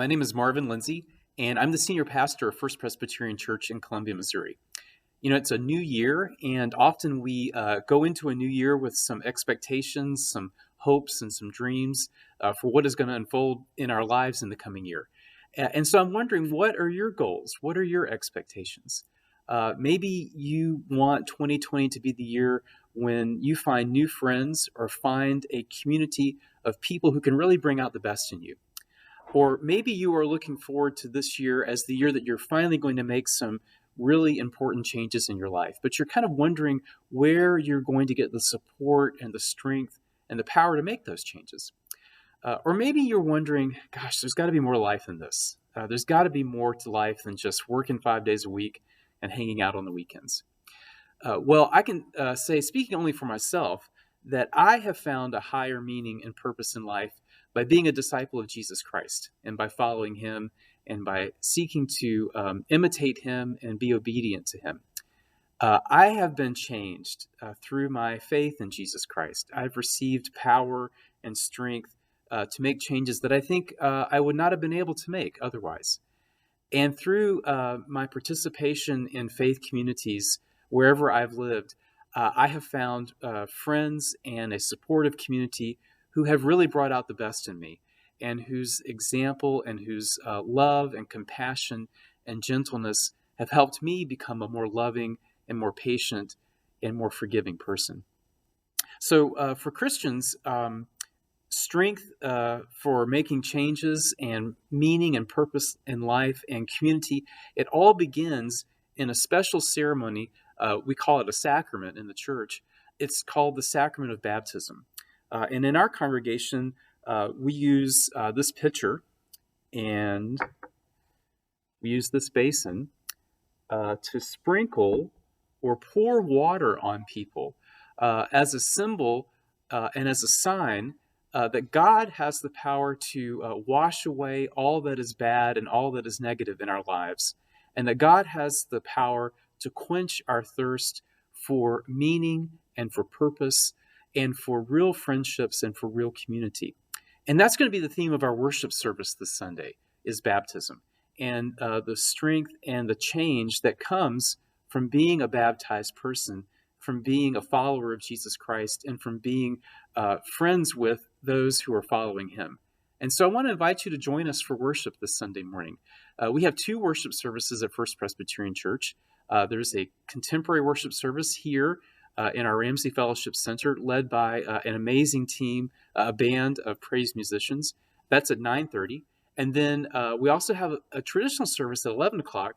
My name is Marvin Lindsay, and I'm the senior pastor of First Presbyterian Church in Columbia, Missouri. It's a new year, and often we go into a new year with some expectations, some hopes, and some dreams for what is going to unfold in our lives in the coming year. And so I'm wondering, what are your goals? What are your expectations? Maybe you want 2020 to be the year when you find new friends or find a community of people who can really bring out the best in you. Or maybe you are looking forward to this year as the year that you're finally going to make some really important changes in your life, but you're kind of wondering where you're going to get the support and the strength and the power to make those changes. Or maybe you're wondering, gosh, there's got to be more life than this. There's got to be more to life than just working 5 days a week and hanging out on the weekends. Well, I can say, speaking only for myself, that I have found a higher meaning and purpose in life by being a disciple of Jesus Christ and by following him and by seeking to imitate him and be obedient to him. I have been changed through my faith in Jesus Christ. I've received power and strength to make changes that I think I would not have been able to make otherwise. And through my participation in faith communities, wherever I've lived, I have found friends and a supportive community who have really brought out the best in me, and whose example and whose love and compassion and gentleness have helped me become a more loving and more patient and more forgiving person. So for Christians, strength for making changes and meaning and purpose in life and community, it all begins in a special ceremony. We call it a sacrament in the church. It's called the sacrament of baptism. And in our congregation, we use this pitcher and we use this basin to sprinkle or pour water on people as a symbol and as a sign that God has the power to wash away all that is bad and all that is negative in our lives, and that God has the power to quench our thirst for meaning and for purpose and for real friendships and for real community. And that's going to be the theme of our worship service this Sunday, is baptism, and the strength and the change that comes from being a baptized person, from being a follower of Jesus Christ, and from being friends with those who are following him. And so I want to invite you to join us for worship this Sunday morning. We have two worship services at First Presbyterian Church. There's a contemporary worship service here in our Ramsey Fellowship Center, led by an amazing team, a band of praise musicians. That's at 9:30. And then we also have a traditional service at 11 o'clock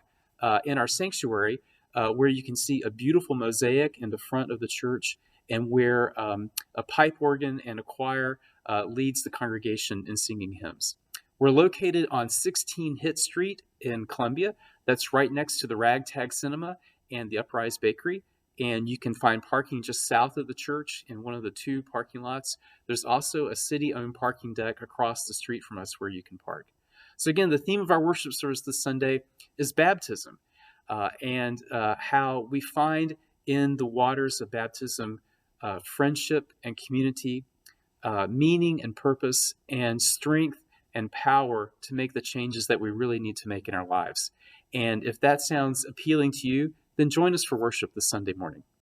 in our sanctuary, where you can see a beautiful mosaic in the front of the church, and where a pipe organ and a choir leads the congregation in singing hymns. We're located on 16 Hitt Street in Columbia. That's right next to the Ragtag Cinema and the Uprise Bakery. And you can find parking just south of the church in one of the two parking lots. There's also a city-owned parking deck across the street from us where you can park. So again, the theme of our worship service this Sunday is baptism, and how we find in the waters of baptism friendship and community, meaning and purpose, and strength and power to make the changes that we really need to make in our lives. And if that sounds appealing to you, then join us for worship this Sunday morning.